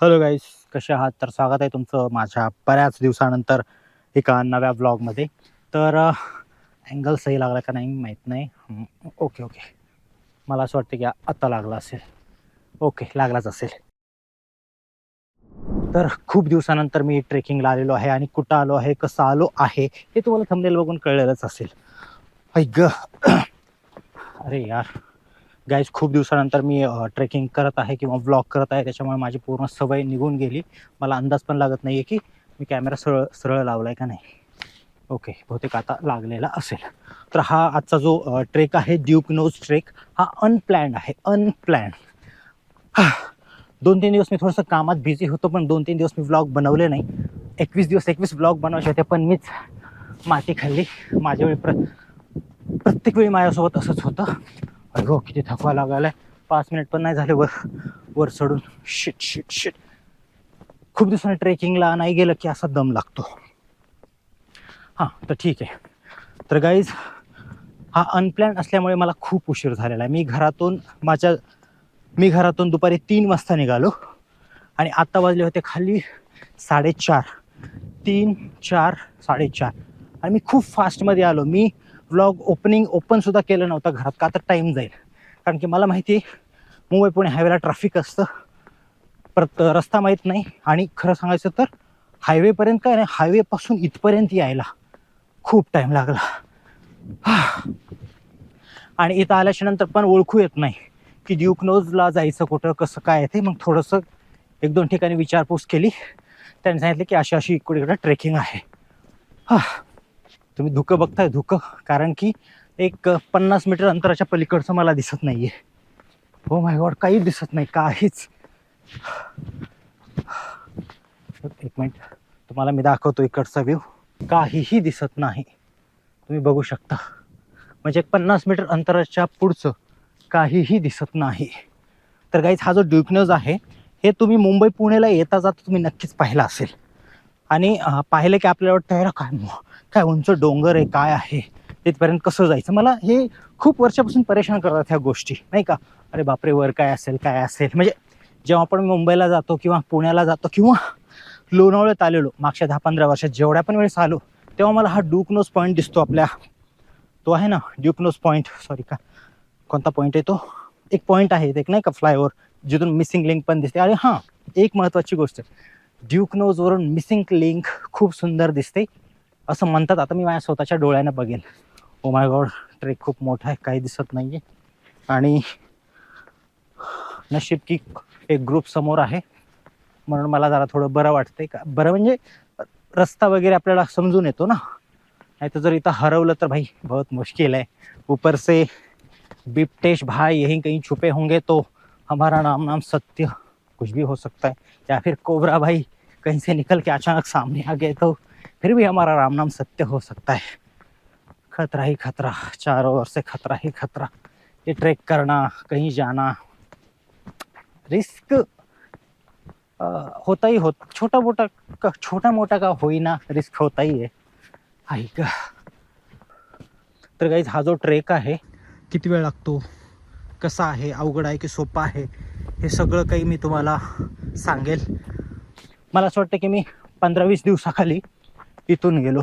Hello गाईस, कसे आहात? तर स्वागत आहे तुमचं माझ्या बऱ्याच दिवसानंतर एका नव्या ब्लॉगमध्ये. तर अँगल सही लागला का नाही माहीत नाही. ओके ओके, मला असं वाटतं की आत्ता लागला असेल. ओके, लागलाच असेल. तर खूप दिवसानंतर मी ट्रेकिंगला आलेलो आहे आणि कुठं आलो आहे, कसं आलो आहे हे तुम्हाला थंबनेल बघून कळलेलंच असेल. ऐक अरे यार गाईज, खूप दिवसानंतर मी ट्रेकिंग करत आहे किंवा व्लॉग करत आहे. त्याच्यामुळे माझी पूर्ण सवय निघून गेली. मला अंदाज पण लागत नाही आहे की मी कॅमेरा सरळ सरळ लावला आहे का नाही. ओके, बहुतेक आता लागलेला असेल. तर हा आजचा जो ट्रेक आहे, ड्यूक नोज ट्रेक, हा अनप्लॅन्ड आहे. अनप्लॅन्ड. 2-3 दिवस मी थोडंसं कामात बिझी होतो, पण 2-3 दिवस मी व्लॉग बनवले नाही. 21 दिवस 21 व्लॉग बनवायचे होते, पण मीच माती खाल्ली. माझ्या वेळी प्रत्येक वेळी माझ्यासोबत असंच होतं. अरे किती थकवा लागायला. 5 मिनिट पण नाही झाले वर चढून. Shit shit shit. खूप दिवसांनी ट्रेकिंगला नाही गेलं की असा दम लागतो. हां, तर ठीक आहे. तर गाईज, हा अनप्लॅन असल्यामुळे मला खूप उशीर झालेला आहे. मी घरातून दुपारी 3 वाजता निघालो आणि आत्ता वाजले होते खाली 4:30. 3, 4, 4:30 आणि मी खूप फास्टमध्ये आलो. मी व्लॉग ओपन सुद्धा केलं नव्हतं घरात, का तर टाईम जाईल. कारण की मला माहिती आहे मुंबई पुणे हायवेला ट्रॅफिक असतं, परत रस्ता माहीत नाही. आणि खरं सांगायचं तर हायवेपर्यंत काय नाही, हायवेपासून इथपर्यंत यायला खूप टाईम लागला. आणि इथं आल्याच्या नंतर पण ओळखू येत नाही की ड्यूक नोजला जायचं कुठं, कसं काय ते. मग थोडंसं 1-2 ठिकाणी विचारपूस केली. त्यांनी सांगितलं की अशी इकडे ट्रेकिंग आहे. तुम्ही धुकं बघताय, धुकं, कारण की एक 50 मीटर अंतराच्या पलीकडचं मला दिसत नाहीये. हो माय गॉड, काहीच दिसत नाही, काहीच. एक मिनिट, तुम्हाला मी दाखवतो इकडचा व्ह्यू. काहीही दिसत नाही, तुम्ही बघू शकता. म्हणजे 50 मीटर अंतराच्या पुढचं काहीही दिसत नाही. तर गाईज, हा जो ड्यूक नोज आहे, हे तुम्ही मुंबई पुणेला येता जाता तुम्ही नक्कीच पाहिला असेल. आणि पाहिलं की आपल्याला वाटतं काय उंच डोंगर आहे, काय आहे, तिथपर्यंत कसं जायचं. मला हे खूप वर्षापासून परेशान करतात ह्या गोष्टी, नाही का. अरे बापरे, वर काय असेल काय असेल. म्हणजे जेव्हा आपण मुंबईला जातो किंवा पुण्याला जातो किंवा लोणावळ्यात आलेलो मागच्या 10-15 वर्षात, जेवढ्या पण वेळेस आलो, तेव्हा मला हा ड्यूक नोज पॉईंट दिसतो आपल्या. तो आहे ना ड्यूक नोज पॉईंट, सॉरी, का कोणता पॉईंट आहे तो, एक पॉईंट आहे एक, नाही का, फ्लायओव्हर, जिथून मिसिंग लिंक पण दिसते. अरे हां, एक महत्त्वाची गोष्ट, ड्यूक नोजवरून मिसिंग लिंक खूप सुंदर दिसते असं म्हणतात. आता मी माझ्या स्वतःच्या डोळ्यानं बघेल. ओ माय गॉड, ट्रेक खूप मोठा आहे, काही दिसत नाही आहे. आणि नशीब की एक ग्रुप समोर आहे, म्हणून मला जरा थोडं बरं वाटतंय. का बरं म्हणजे रस्ता वगैरे आपल्याला समजून येतो ना. नहीं तो जर इतना हरवलं तर भाई बहुत मुश्किल है. ऊपर से बिपटेश भाई यहीं कहीं छुपे होंगे तो हमारा नाम सत्य कुछ भी हो सकता है. या फिर कोबरा भाई कहीं से निकल के अचानक सामने आ गए तो फिर भी हमारा नाम सत्य हो सकता है. खतरा ही खतरा, चारों ओर से खतरा ही खतरा. ये ट्रेक करना, कहीं जाना, रिस्क होता ही होता. छोटा मोटा का होईना, रिस्क होता ही है. ऐक, तर गाईज, हा जो ट्रेक आहे, किती वेळ लागतो, कसा आहे, अवघड आहे की सोपा आहे, हे सगळं काही मी तुम्हाला सांगेल. मला असं वाटतं की मी 15-20 दिवसाखाली इथून गेलो,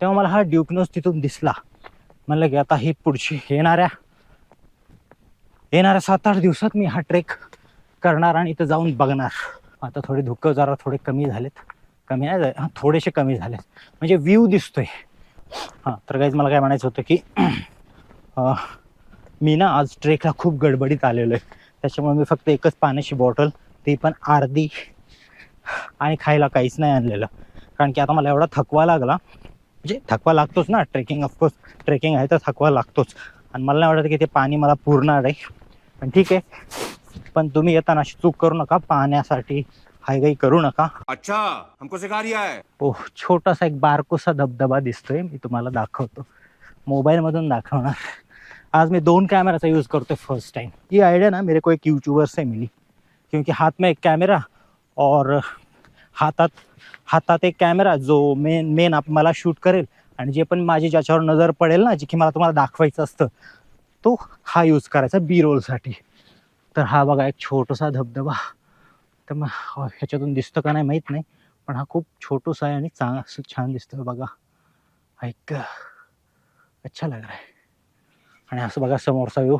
तेव्हा मला हा ड्यूक नोज तिथून दिसला. म्हणलं की आता ही पुढची येणाऱ्या 7-8 दिवसात मी हा ट्रेक करणार आणि इथं जाऊन बघणार. आता थोडे धुकं जरा थोडे कमी झालेत, कमी नाही झाले, थोडेसे कमी झालेत, म्हणजे व्ह्यू दिसतोय. हां, तर गाईज, मला काय म्हणायचं होतं की मी ना आज ट्रेकला खूप गडबडीत आलेलो आहे. त्याच्यामुळे मी फक्त एकच पाण्याची बॉटल, ती पण अर्धी, आणि खायला काहीच नाही आणलेलं. कारण की आता मला एवढा थकवा लागला, म्हणजे थकवा लागतोच ना, ट्रेकिंग, ऑफकोर्स ट्रेकिंग आहे तर थकवा लागतोच. आणि मला नाही वाटत की ते पाणी मला पुरणार आहे, पण ठीक आहे. पण तुम्ही येताना अशी चूक करू नका, पाहण्यासाठी हायगाई करू नका. अच्छा, हमको सिखा रिया है. ओह, छोटासा एक बारकोसा धबधबा दिसतोय, मी तुम्हाला दाखवतो, मोबाईलमधून दाखवणार. आज मैं 2 कैमरा का यूज़ करते फर्स्ट टाइम. ये आइडिया ना मेरे को एक यूट्यूबर से मिली, क्योंकि हाथ में एक कैमरा और हातात एक कॅमेरा जो मेन मला शूट करेल, आणि जे पण माझी ज्याच्यावर नजर पडेल ना, जे की मला तुम्हाला दाखवायचं असतं, तो हा यूज करायचा बी रोलसाठी. तर हा बघा एक छोटासा धबधबा, तर मग ह्याच्यातून दिसतं का नाही माहीत नाही, पण हा खूप छोटूसा आहे आणि असं छान दिसतोय बघा. ऐक, अच्छा लग रहा है. आणि असं बघा समोरचा व्ह्यू,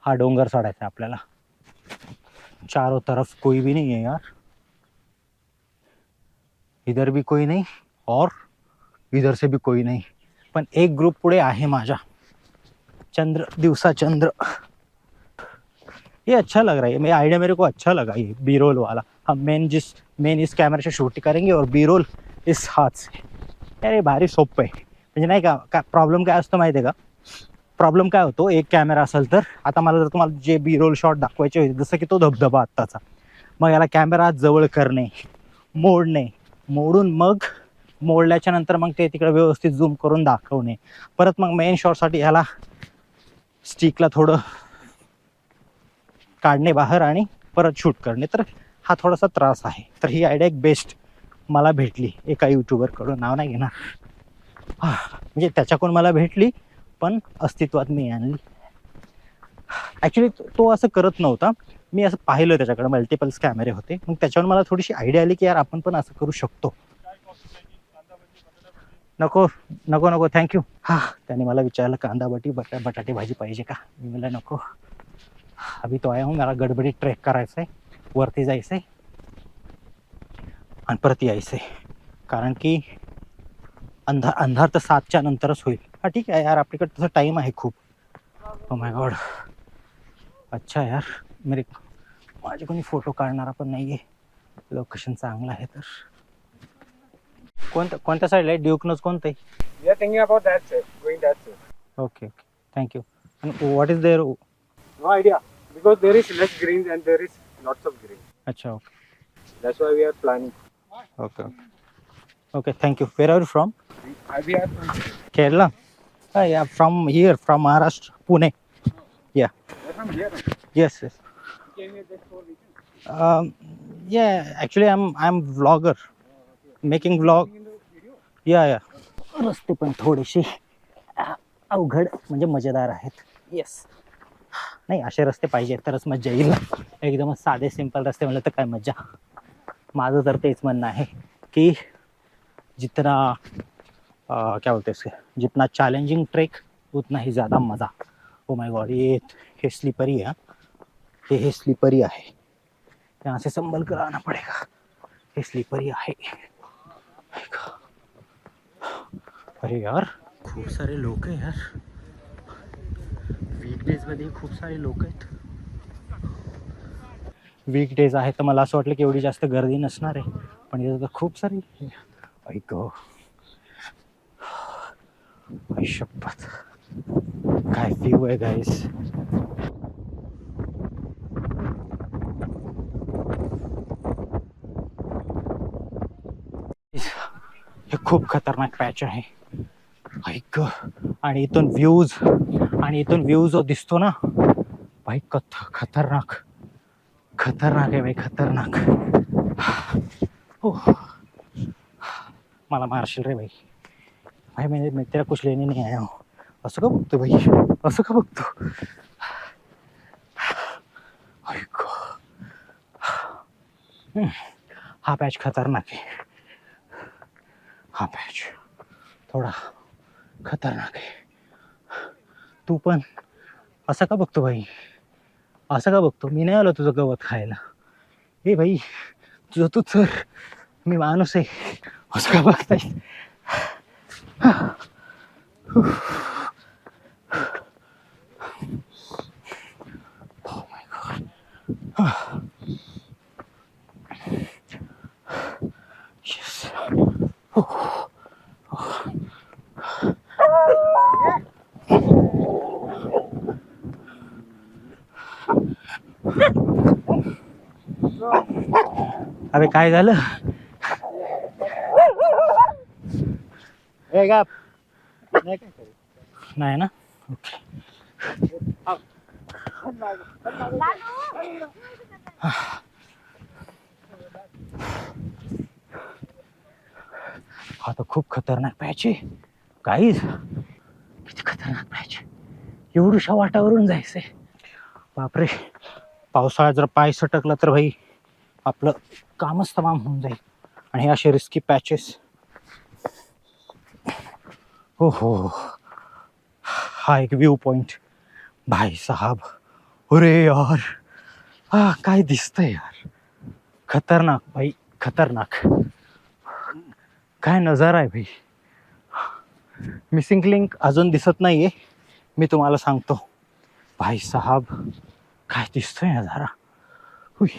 हा डोंगर चढायचा आहे आपल्याला. चारों तरफ कोई भी नहीं है यार, इधर भी कोई नहीं और इधर से भी कोई नहीं, पण एक ग्रुप पुढे आहे माझ्या. चंद्र, दिवसा चंद्र. ये अच्छा लग रहा है, ये आइडिया मेरे को अच्छा लगा, ये बी रोल वाला. हम मेन इस कैमरे से शूट करेंगे और बी रोल इस हाथ से. अरे भारी सोपं आहे. म्हणजे नाही का प्रॉब्लेम काय असतो माहिती आहे का, प्रॉब्लेम काय होतो, एक कॅमेरा असेल तर आता मला जर तुम्हाला जे बी रोल शॉट दाखवायचे होते, जसं की तो धबधबा आत्ताचा, मग याला कॅमेरा जवळ करणे, मोडणे, मोडून मग मोडल्याच्या नंतर मग ते तिकडे व्यवस्थित झूम करून दाखवणे, परत मग मेन शॉटसाठी ह्याला स्टिकला थोडं काढणे बाहेर आणि परत शूट करणे, तर हा थोडासा त्रास आहे. तर ही आयडिया एक बेस्ट मला भेटली एका यूट्यूबरकडून, नाव नाही घेणार, म्हणजे त्याच्याकडून मला भेटली पण अस्तित्वात मी आणली. ॲक्च्युली तो असं करत नव्हता, मी असं पाहिलं त्याच्याकडे मल्टिपल्स कॅमेरे होते, मग त्याच्यावर मला थोडीशी आयडिया आली की यार आपण पण असं करू शकतो. नको नको नको थँक्यू. हां, त्याने मला विचारलं कांदा बटाटे भाजी पाहिजे का, मी म्हणलं नको, अभी तो आया हूँ, मला गडबडीत ट्रेक करायचं आहे, वरती जायचं आहे आणि परत यायचं आहे, कारण की अंधार तर 7च्या नंतरच होईल. हा ठीक आहे यार, आपल्याकडे तसं टाईम आहे खूप. ओ माय गॉड, अच्छा यार, माझे कोणी फोटो काढणारा पण नाही आहे, लोकेशन चांगलं आहे. तर कोणत्या साईडला आहे, ड्यूकनच कोणतं आहे? We are thinking about that side, going that side. Okay okay, thank you. आणि what is there? No idea, because there is less greens and there is lots of green. अच्छा, okay That's why we are planning. Okay okay okay, thank you. Where are you from? We are from Kerala? Yeah, from here, from Maharashtra, Pune. Yeah. we are from here. Yes, yes. Came here just for weekend. Yeah, actually I'm vlogger. Making vlog. In the video. Yeah, yeah. रस्ते पण थोडेसे अवघड म्हणजे मजेदार आहेत. Yes, नाही असे रस्ते पाहिजे तरच मजा येईल. एकदमच साधे सिंपल रस्ते म्हणलं तर काय मजा. माझं तर तेच म्हणणं आहे की जितना क्या बोलते हैं, जितना चैलेंजिंग ट्रेक उतना ही ज़्यादा मज़ा. ओ माय गॉड, ये स्लीपरी है, ये स्लीपरी है, यहाँ से संभल कर आना पड़ेगा. ये स्लीपरी है. अरे यार, खूप सारे लोक आहे यार, वीकडेजमध्ये खूप सारे लोक आहेत. वीकडेज आहे तर मला असं वाटलं की एवढी जास्त गर्दी नसणार आहे, पण इथं तर खूप सारी. ऐक शपथ, काय व्ह्यू आहे गाईस. हे खूप खतरनाक पॅच आहे. ऐक, आणि इथून व्ह्यूज जो दिसतो ना भाई, खतरनाक आहे भाई, खतरनाक. हो, मला मारशील रे भाई. भाई मैं तेरा कुछ लेने नहीं आया हूँ. असं का बघतो भाई, असं का बघतो. ऐक, हा पॅच खतरनाक आहे, हा पॅच थोडा खतरनाक आहे. तू पण असं का बघतो भाई, असं का बघतो. मी नाही आलो तुझं गवत खायला. ए भाई, तुझं तू चर, मी माणूस आहे. असं का बघताय. Oh my God. Yes. अबे काय झालं. Hey, gap. नाही ना, ओके. हा तर खूप खतरनाक पॅच आहे गाईज, किती खतरनाक पॅच. एवढूशा वाटावरून जायचंय, बापरे. पावसाळ्यात जर पाय सटकला तर भाई आपलं कामच तमाम होऊन जाईल. आणि हे असे रिस्की पॅचेस. हो हो, हा एक व्ह्यू पॉइंट भाई साहब. अरे यार, हा काय दिसतंय यार, खतरनाक भाई, खतरनाक. काय नजारा आहे भाई. मिसिंग लिंक अजून दिसत नाहीये, मी तुम्हाला सांगतो. भाई साहब, काय दिसतोय नजारा. हुई.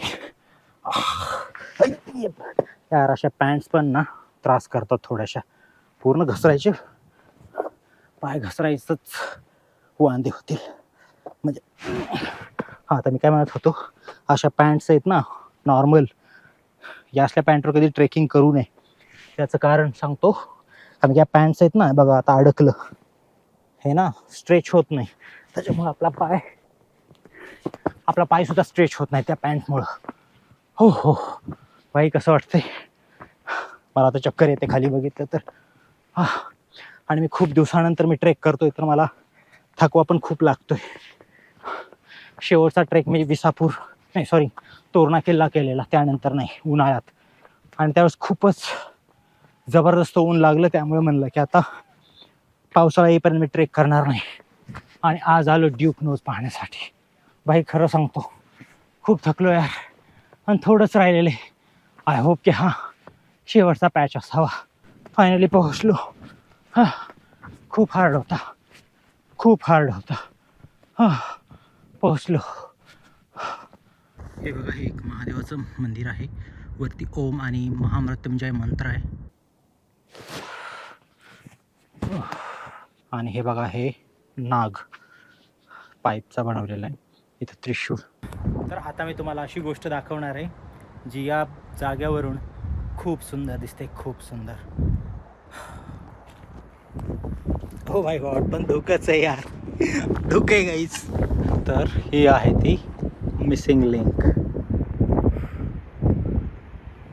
यार अशा पॅन्ट्स पण ना त्रास करतात थोड्याशा. पूर्ण घसरायचे, पाय घसरायचंच वांदे होतील. म्हणजे हां, आता मी काय म्हणत होतो, अशा पॅन्ट्स आहेत ना नॉर्मल, या असल्या पॅन्टवर कधी ट्रेकिंग करू नये. त्याचं कारण सांगतो. कारण या पॅन्ट्स आहेत ना, बघा आता अडकलं हे ना, स्ट्रेच होत नाही. त्याच्यामुळे आपला पाय सुद्धा स्ट्रेच होत नाही त्या पॅन्टमुळं. हो हो बाई, कसं वाटतंय मला. आता चक्कर येते खाली बघितलं तर. आणि मी खूप दिवसानंतर मी ट्रेक करतोय, तर मला थकवा पण खूप लागतोय. शेवटचा ट्रेक मी विसापूर नाही सॉरी तोरणा किल्ला केलेला, त्यानंतर नाही, उन्हाळ्यात. आणि त्यावेळेस खूपच जबरदस्त ऊन लागलं. त्यामुळे म्हणलं की आता पावसाळा येईपर्यंत मी ट्रेक करणार नाही. आणि आज आलो ड्यूक नोज पाहण्यासाठी. बाई खरं सांगतो, खूप थकलो यार. आणि थोडंच राहिलेलं आहे. आय होप की हा शेवटचा पॅच असावा. फायनली पोहोचलो. हां, खूप हार्ड होता, खूप हार्ड होता. हां, पोहोचलो. हे बघा, हे एक महादेवाचं मंदिर आहे. वरती ओम आणि महामृत्युंजय मंत्र आहे. आणि हे बघा, हे नाग पाईपचा बनवलेला आहे. इथं त्रिशूळ. तर आता मी तुम्हाला अशी गोष्ट दाखवणार आहे जी या जाग्यावरून खूप सुंदर दिसते, खूप सुंदर. हो माय गॉड, पण धोकाच आहे यार, धोके गाईज. तर ही आहे ती मिसिंग लिंक.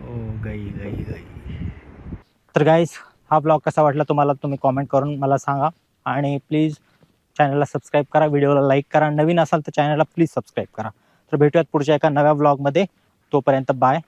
ओ गई गई गई. तर गाईज, हा ब्लॉग कसा वाटला तुम्हाला, तुम्ही कॉमेंट करून मला सांगा. आणि प्लीज चॅनलला सबस्क्राईब करा, व्हिडिओला लाईक करा. नवीन असाल तर चॅनलला प्लीज सबस्क्राईब करा. तर भेटूयात पुढच्या एका नव्या ब्लॉगमध्ये. तोपर्यंत बाय.